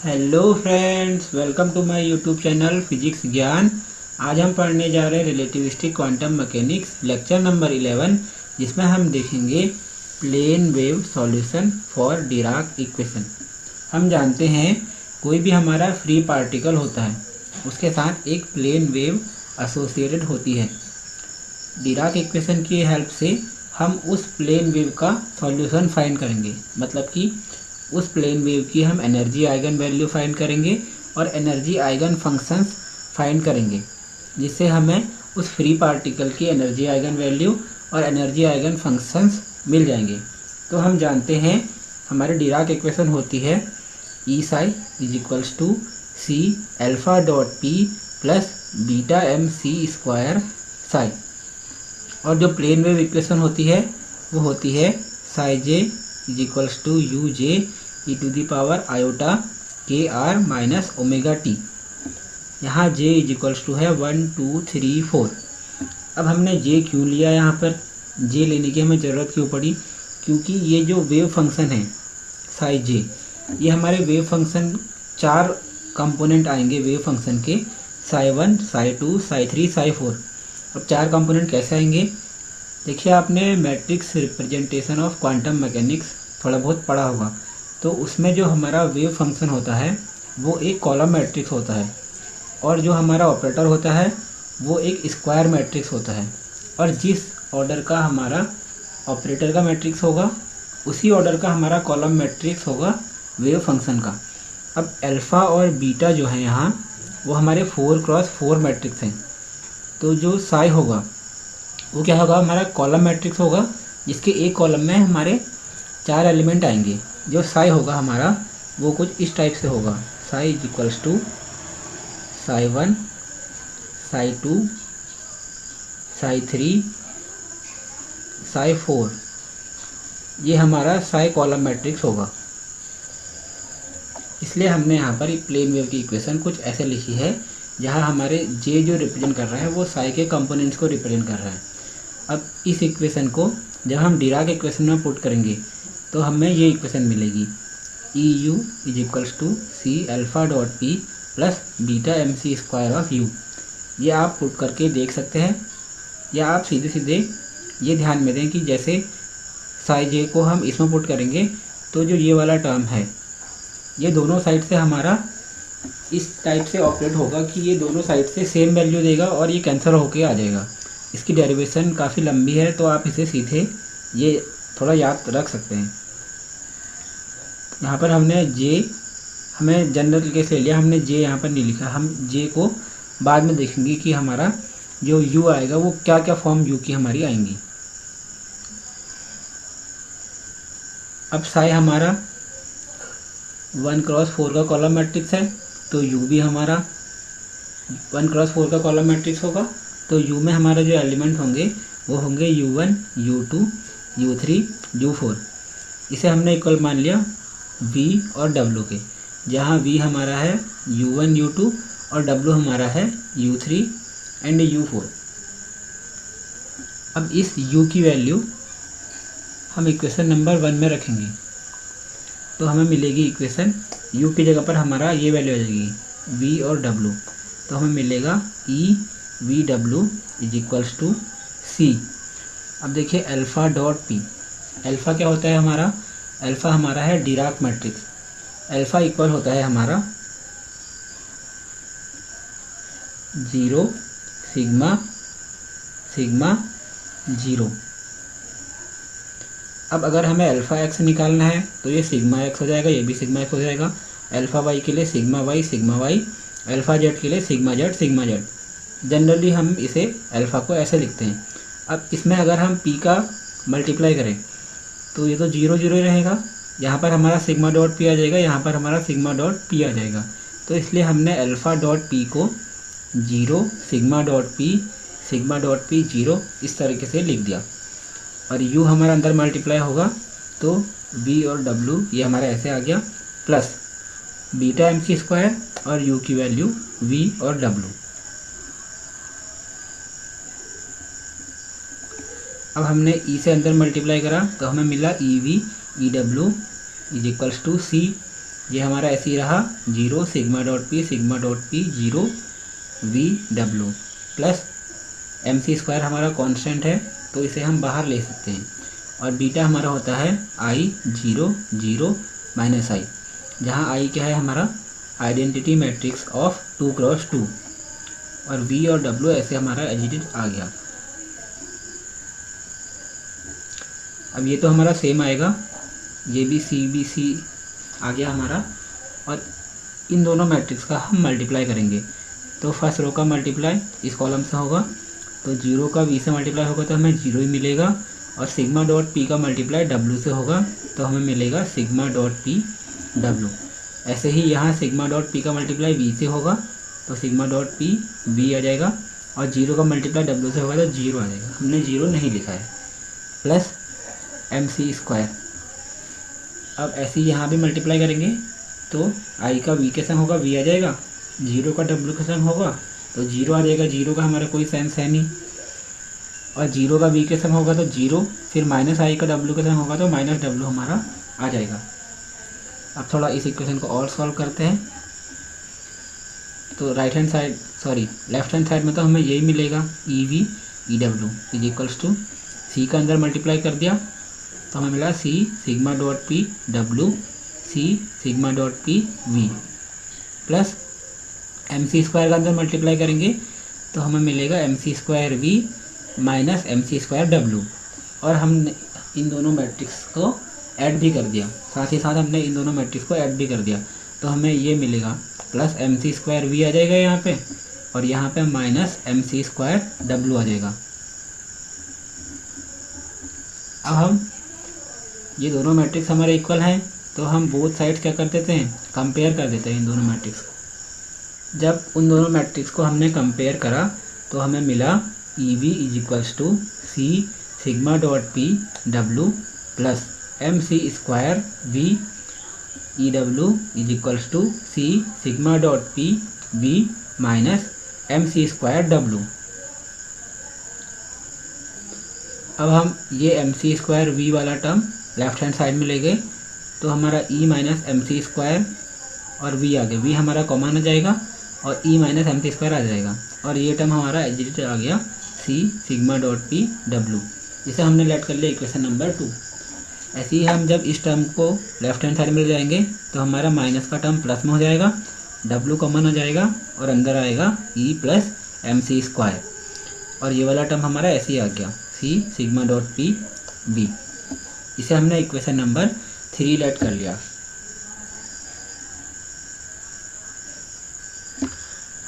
Hello friends, welcome to my YouTube channel physics Gyan. आज हम पढ़ने जा रहे हैं relativistic quantum mechanics lecture number 11, जिसमें हम देखेंगे plane wave solution for Dirac equation. हम जानते हैं कोई भी हमारा फ्री पार्टिकल होता है, उसके साथ एक प्लेन वेव एसोसिएटेड होती है। डिराक इक्वेशन की हेल्प से हम उस प्लेन वेव का सॉल्यूशन फाइंड करेंगे, मतलब कि उस प्लेन वेव की हम एनर्जी आइगन वैल्यू फाइंड करेंगे और एनर्जी आइगन फंक्शंस फाइंड करेंगे, जिससे हमें उस फ्री पार्टिकल की एनर्जी आइगन वैल्यू और एनर्जी आइगन फंक्शंस मिल जाएंगे। तो हम जानते हैं हमारी डिराक इक्वेशन होती है E psi is equals to C alpha dot P plus beta M C square psi, और जो प्लेन वेव इक्वेशन होती है वो होती है psi J is equals to U J E to the power iota K R minus omega T. यहाँ J is equals to है 1 2 3 4। अब हमने जे क्यों लिया, यहाँ पर जे लेने की हमें ज़रूरत क्यों पड़ी? क्योंकि ये जो वेव फंक्शन है साई जे, ये हमारे वेव फंक्शन 4 कंपोनेंट आएंगे वेव फंक्शन के, साई 1 साई 2 साई 3 साई 4। अब 4 कंपोनेंट कैसे आएंगे? देखिए, आपने matrix representation of quantum mechanics थोड़ा बहुत पढ़ा होगा, तो उसमें जो हमारा वेव फंक्शन होता है वो एक कॉलम मैट्रिक्स होता है, और जो हमारा ऑपरेटर होता है वो एक स्क्वायर मैट्रिक्स होता है। और जिस ऑर्डर का हमारा ऑपरेटर का मैट्रिक्स होगा, उसी ऑर्डर का हमारा कॉलम मैट्रिक्स होगा वेव फंक्शन का। अब अल्फ़ा और बीटा जो है यहाँ, वो हमारे 4x4 मैट्रिक्स हैं। तो जो साई होगा वो क्या होगा? हमारा कॉलम मैट्रिक्स होगा, जिसके एक कॉलम में हमारे 4 एलिमेंट आएंगे। जो साई होगा हमारा वो कुछ इस टाइप से होगा, psi is equals to psi 1 psi 2 psi 3 psi 4। ये हमारा साई कॉलम मैट्रिक्स होगा। इसलिए हमने यहाँ पर प्लेन वेव की इक्वेशन कुछ ऐसे लिखी है, जहाँ हमारे जे जो रिप्रेजेंट कर रहा है वो साई के कंपोनेंट्स को रिप्रेजेंट कर रहा है। अब इस इक्वेशन को जब हम डिराक इक्वेशन में पुट करेंगे तो हमें ये इक्वेशन मिलेगी E U is equals to C alpha dot P plus beta M C square of U. ये आप पुट करके देख सकते हैं, या आप सीधे सीधे ये ध्यान में दें कि जैसे साई जे को हम इसमें पुट करेंगे तो जो ये वाला टर्म है ये दोनों साइड से हमारा इस टाइप से ऑपरेट होगा कि ये दोनों साइड से सेम वैल्यू देगा और ये कैंसिल होके आ जाएगा। इसकी डेरिवेशन काफ़ी लंबी है, तो आप इसे सीधे ये थोड़ा याद रख सकते हैं। यहाँ पर हमने जे, हमें जनरल केस ले लिया, हमने जे यहाँ पर नहीं लिखा। हम जे को बाद में देखेंगे कि हमारा जो यू आएगा वो क्या क्या फॉर्म यू की हमारी आएंगी। अब साई हमारा 1x4 का कॉलम मैट्रिक्स है, तो यू भी हमारा 1x4 का कॉलम मैट्रिक्स होगा। तो यू में हमारा जो एलिमेंट होंगे वो होंगे u1 u2 u3 u4। इसे हमने इक्वल मान लिया v और w के, जहाँ v हमारा है u1 u2 और w हमारा है u3 एंड u4। अब इस u की वैल्यू हम इक्वेशन नंबर 1 में रखेंगे, तो हमें मिलेगी इक्वेशन u की जगह पर हमारा ये वैल्यू आ जाएगी v और w, तो हमें मिलेगा E V W is equals to C. अब देखिए अल्फ़ा डॉट पी, अल्फ़ा क्या होता है हमारा? अल्फ़ा हमारा है डिराक मैट्रिक्स। अल्फ़ा इक्वल होता है हमारा 0 सिग्मा सिग्मा 0। अब अगर हमें अल्फ़ा एक्स निकालना है तो ये सिग्मा एक्स हो जाएगा, ये भी सिग्मा एक्स हो जाएगा। अल्फ़ा वाई के लिए sigma Y sigma Y, alpha Z के लिए sigma Z sigma Z. Generally हम इसे अल्फ़ा को ऐसे लिखते हैं। अब इसमें अगर हम पी का मल्टीप्लाई करें तो ये तो 0 0 रहेगा, यहाँ पर हमारा सिग्मा डॉट पी आ जाएगा, यहाँ पर हमारा सिग्मा डॉट पी आ जाएगा। तो इसलिए हमने अल्फ़ा डॉट पी को 0 सिग्मा डॉट पी 0 इस तरीके से लिख दिया। और u हमारा अंदर मल्टीप्लाई होगा तो v और w ये हमारा ऐसे आ गया, plus beta M C square और u की वैल्यू v और w। अब हमने ई से अंदर मल्टीप्लाई करा तो हमें मिला E V E W is equals to C ये हमारा ऐसे ही रहा 0 sigma dot P 0 V W plus mc² हमारा कांस्टेंट है तो इसे हम बाहर ले सकते हैं, और बीटा हमारा होता है i 0 0 माइनस आई, जहाँ i क्या है हमारा आइडेंटिटी मैट्रिक्स ऑफ 2x2, और v और w ऐसे हमारा एडिटेड आ गया। अब ये तो हमारा सेम आएगा, ये भी c आ गया हमारा, और इन दोनों मैट्रिक्स का हम मल्टीप्लाई करेंगे। तो फर्स्ट रो का मल्टीप्लाई इस कॉलम से होगा, तो 0 का v से मल्टीप्लाई होगा तो हमें 0 ही मिलेगा, और सिग्मा डॉट p का मल्टीप्लाई w से होगा तो हमें मिलेगा सिग्मा डॉट p w। ऐसे ही यहाँ सिग्मा डॉट p का मल्टीप्लाई v से होगा तो सिग्मा डॉट p v आ जाएगा, और 0 का मल्टीप्लाई w से होगा तो 0 आ जाएगा, हमने 0 नहीं लिखा है, प्लस mc²। अब ऐसे ही यहाँ भी मल्टीप्लाई करेंगे तो i का v के संग होगा v आ जाएगा, 0 का w के संग होगा तो 0 आ जाएगा, 0 का हमारा कोई सेंस है नहीं, और 0 का v के संग होगा तो 0, फिर माइनस i का w के संग होगा तो माइनस w हमारा आ जाएगा। अब थोड़ा इस इक्वेशन को और सॉल्व करते हैं, तो लेफ्ट हैंड साइड में तो हमें यही मिलेगा EV EW is equals to c का अंदर मल्टीप्लाई कर दिया तो हमें मिला c sigma dot p w c sigma dot p v, plus mc² का अंदर मल्टीप्लाई करेंगे तो हमें मिलेगा mc² v minus mc² w, और हमने इन दोनों मैट्रिक्स को ऐड भी कर दिया, साथ ही साथ हमने इन दोनों मैट्रिक्स को ऐड भी कर दिया तो हमें ये मिलेगा प्लस mc² v आ जाएगा यहाँ पे, और यहाँ पे माइनस mc² w आ जाएगा। अब हम ये दोनों मैट्रिक्स हमारे इक्वल हैं तो हम बोथ साइड्स क्या कर देते हैं, कंपेयर कर देते हैं इन दोनों मैट्रिक्स को। जब उन दोनों मैट्रिक्स को हमने कंपेयर करा तो हमें मिला EV is equals to c sigma dot p w plus mc² v EW is equals to c sigma dot p v minus mc² w। अब हम ये mc² v वाला टर्म लेफ्ट हैंड साइड में ले गए तो हमारा e माइनस mc² और v आ गया, v हमारा कॉमन आ जाएगा और e माइनस mc² आ जाएगा, और ये टर्म हमारा एडिट आ गया c sigma dot p w, जिसे हमने लेट कर लिया इक्वेशन नंबर 2। ऐसे ही हम जब इस टर्म को लेफ्ट हैंड साइड में ले जाएंगे तो हमारा माइनस का टर्म प्लस में हो जाएगा, w कॉमन आ जाएगा और अंदर आएगा e प्लस mc², और ये वाला टर्म हमारा ऐसे ही आ गया c sigma dot p v। इसे हमने इक्वेशन नंबर 3 लेट कर लिया।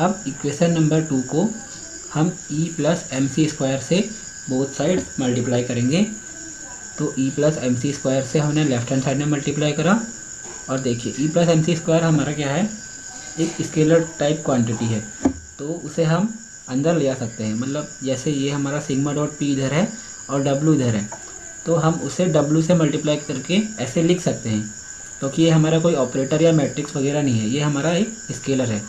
अब इक्वेशन नंबर 2 को हम e प्लस mc² से बोथ साइड्स मल्टीप्लाई करेंगे, तो e प्लस mc² से हमने लेफ्ट हैंड साइड में मल्टीप्लाई करा, और देखिए e प्लस mc² हमारा क्या है, एक स्केलर टाइप क्वांटिटी है तो उसे हम अंदर ले आ सकते हैं, मतलब जैसे ये हमारा सिग्मा डॉट p इधर है और w इधर है तो हम उसे w से मल्टीप्लाई करके ऐसे लिख सकते हैं, क्योंकि ये हमारा कोई ऑपरेटर या मैट्रिक्स वगैरह नहीं है, ये हमारा एक स्केलर है,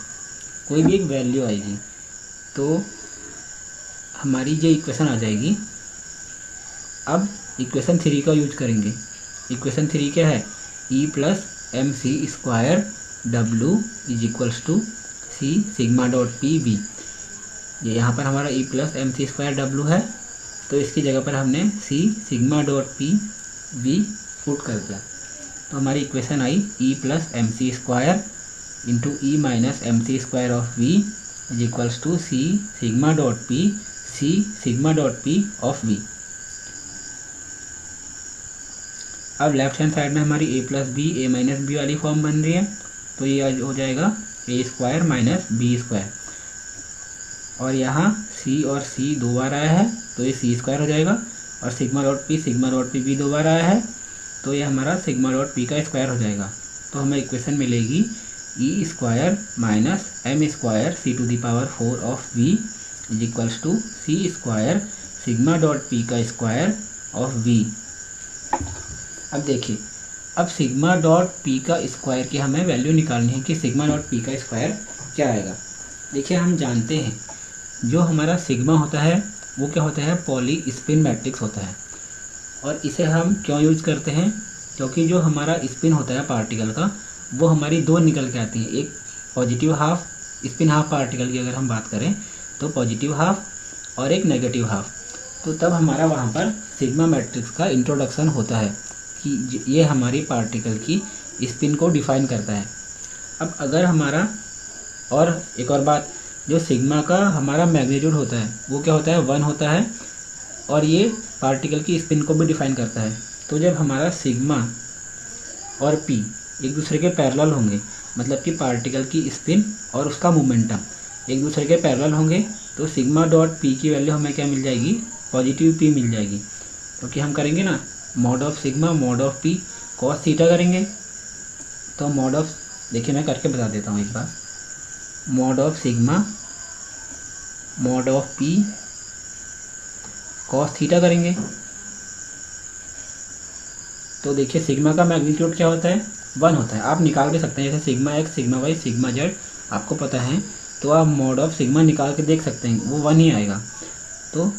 कोई भी एक वैल्यू आएगी तो हमारी ये इक्वेशन आ जाएगी। अब इक्वेशन 3 का यूज करेंगे। इक्वेशन 3 क्या है, e plus mc² w is equals to c sigma dot p v। ये यहाँ पर हमारा e प्लस mc² w है तो इसकी जगह पर हमने c sigma dot p v put कर दिया, तो हमारी इक्वेशन आई e plus mc² into e minus mc² of v is equals to c sigma dot p of v। अब लेफ्ट हैंड साइड में हमारी a plus B a minus B वाली form बन रही है तो ये हो जाएगा a² माइनस b², और यहाँ c और c 2 बार आया है तो ये c² हो जाएगा, और सिग्मा डॉट p भी 2 बार आया है तो ये हमारा सिग्मा डॉट p का स्क्वायर हो जाएगा, तो हमें इक्वेशन मिलेगी e² minus m² c⁴ of v is equals to c² sigma dot p का स्क्वायर ऑफ v। अब देखिए, अब सिग्मा डॉट p का स्क्वायर की हमें वैल्यू निकालनी है कि सिग्मा डॉट p का स्क्वायर क्या आएगा। देखिए, हम जानते हैं जो हमारा सिग्मा होता है वो क्या होता है, पॉली स्पिन मैट्रिक्स होता है, और इसे हम क्यों यूज करते हैं, क्योंकि जो हमारा स्पिन होता है पार्टिकल का वो हमारी दो निकल के आती हैं, एक positive half spin half particle की अगर हम बात करें तो पॉजिटिव हाफ और एक नेगेटिव हाफ। तो तब हमारा वहाँ पर सिग्मा मैट्रिक्स का इंट्रोडक्शन होता है कि ये हमारी पार्टिकल की स्पिन को डिफाइन करता है। अब अगर हमारा और एक और बात, जो सिग्मा का हमारा मैग्नीट्यूड होता है वो क्या होता है, 1 होता है, और ये पार्टिकल की स्पिन को भी डिफाइन करता है। तो जब हमारा सिग्मा और पी एक दूसरे के पैरेलल होंगे, मतलब कि पार्टिकल की स्पिन और उसका मोमेंटम एक दूसरे के पैरेलल होंगे, तो सिग्मा डॉट पी की वैल्यू हमें क्या मिल जाएगी, पॉजिटिव पी मिल जाएगी। क्योंकि हम करेंगे ना mod of sigma mod of P cos theta करेंगे। तो मॉड ऑफ, देखिए मैं करके बता देता हूँ एक बार, mod of sigma mod of P cos theta करेंगे। तो देखिए सिग्मा का मैग्नीट्यूड क्या होता है, 1 होता है। आप निकाल भी सकते हैं, जैसे sigma X sigma Y sigma Z आपको पता है, तो आप मॉड ऑफ सिग्मा निकाल के देख सकते हैं, वो 1 ही आएगा। तो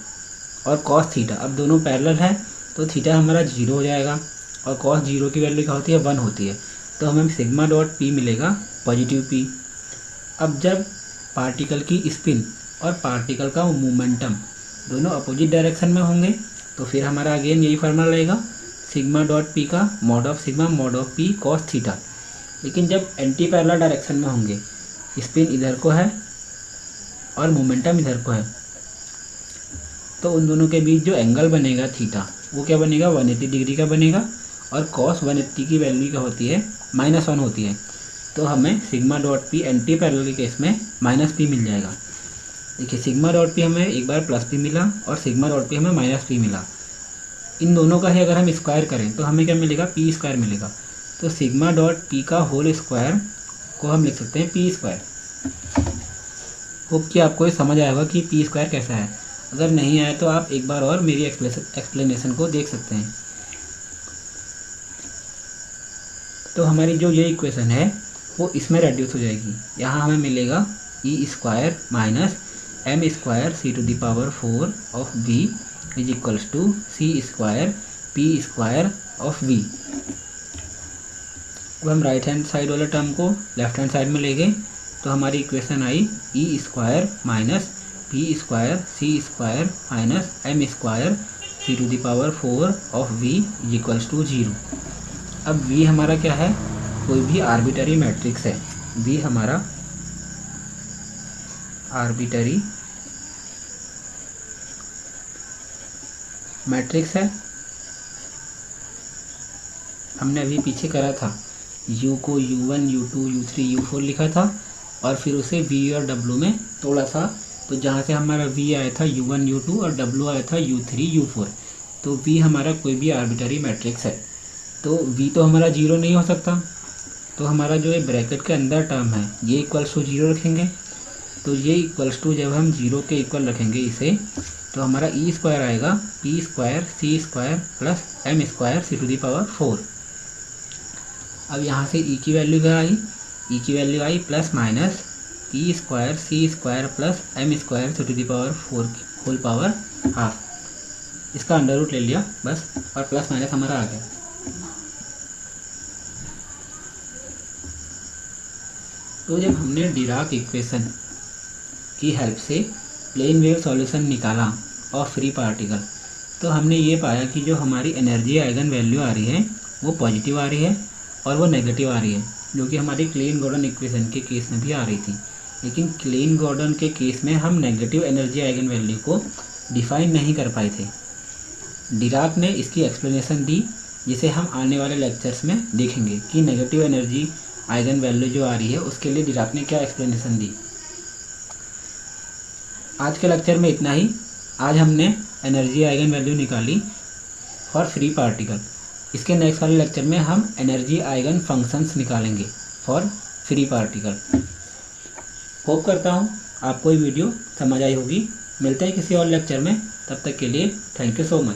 और कॉस थीटा, अब दोनों पैरेलल है तो थीटा हमारा 0 हो जाएगा, और कॉस 0 की वैल्यू क्या होती है, 1 होती है। तो हमें सिग्मा डॉट पी मिलेगा पॉजिटिव पी। अब जब पार्टिकल की स्पिन और पार्टिकल का मोमेंटम दोनों अपोजिट डायरेक्शन में होंगे, तो फिर हमारा अगेन यही फार्मूला रहेगा, सिग्मा डॉट पी का mod of sigma mod of P cos theta. लेकिन जब एंटी पैरेलल डायरेक्शन में होंगे, स्पिन इधर को है और मोमेंटम इधर को है, तो उन दोनों के बीच जो एंगल बनेगा थीटा, वो क्या बनेगा, 180 डिग्री का बनेगा, और कॉस 180 की वैल्यू क्या होती है, -1 होती है। तो हमें sigma dot P anti parallel के केस में -p मिल जाएगा। देखिए सिग्मा डॉट पी हमें एक बार +p मिला और सिग्मा डॉट पी हमें -p मिला। इन दोनों का ही अगर हम स्क्वायर करें तो हमें क्या मिलेगा, p² मिलेगा। तो सिग्मा डॉट पी का होल स्क्वायर को हम लिख सकते हैं p²। होप कि आपको ये समझ आएगा कि p² कैसा है। अगर नहीं आया तो आप एक बार और मेरी एक्सप्लेनेशन को देख सकते हैं। तो हमारी जो ये इक्वेशन है वो इसमें रेड्यूस हो जाएगी। यहाँ हमें मिलेगा e² -m² c⁴ of v is equals to c² p² of v। अब हम राइट हैंड साइड वाले टर्म को लेफ्ट हैंड साइड में ले गए, तो हमारी इक्वेशन आई e² -p² c² -m² c⁴ of v is equals to 0। अब v हमारा क्या है, कोई भी आर्बिटरी मैट्रिक्स है। v हमारा आर्बिटरी मैट्रिक्स है। हमने अभी पीछे करा था, u को u1 u2 u3 u4 लिखा था, और फिर उसे v और w में तोड़ा था। तो जहाँ से हमारा v आया था u1 u2 और w आया था u3 u4। तो v हमारा कोई भी आर्बिटरी मैट्रिक्स है। तो v तो हमारा 0 नहीं हो सकता, तो हमारा जो ये ब्रैकेट के अंदर टर्म है ये इक्वल्स टू 0 रखेंगे। तो ये इक्वल्स टू जब हम 0 के इक्वल रखेंगे इसे, तो हमारा e² आएगा p² c² plus m² c⁴। अब यहाँ से e की वैल्यू क्या आई, e की वैल्यू आई plus minus p² c² plus m² c⁴ whole power half. इसका अंडर रूट ले लिया बस, और प्लस माइनस हमारा आ गया। तो जब हमने डिराक इक्वेशन की हेल्प से प्लेन वेव सॉल्यूशन निकाला और फ्री पार्टिकल, तो हमने ये पाया कि जो हमारी एनर्जी आइगन वैल्यू आ रही है वो पॉजिटिव आ रही है और वो नेगेटिव आ रही है, जो कि हमारी क्लेन गॉर्डन इक्वेशन के केस में भी आ रही थी। लेकिन क्लेन गॉर्डन के केस में हम नेगेटिव एनर्जी आइगन वैल्यू को डिफाइन नहीं कर पाए थे। डिराक ने इसकी एक्सप्लेनेशन दी, जिसे हम आने वाले लेक्चर्स में देखेंगे कि नेगेटिव एनर्जी आइगन वैल्यू जो आ रही है उसके लिए डिराक ने क्या एक्सप्लेनेशन दी। आज के लेक्चर में इतना ही। आज हमने एनर्जी आइगन वैल्यू निकाली फॉर फ्री पार्टिकल। इसके नेक्स्ट वाले लेक्चर में हम एनर्जी आइगन फंक्शंस निकालेंगे फॉर फ्री पार्टिकल। होप करता हूँ आपको ये वीडियो समझ आई होगी। मिलते हैं किसी और लेक्चर में, तब तक के लिए थैंक यू सो मच।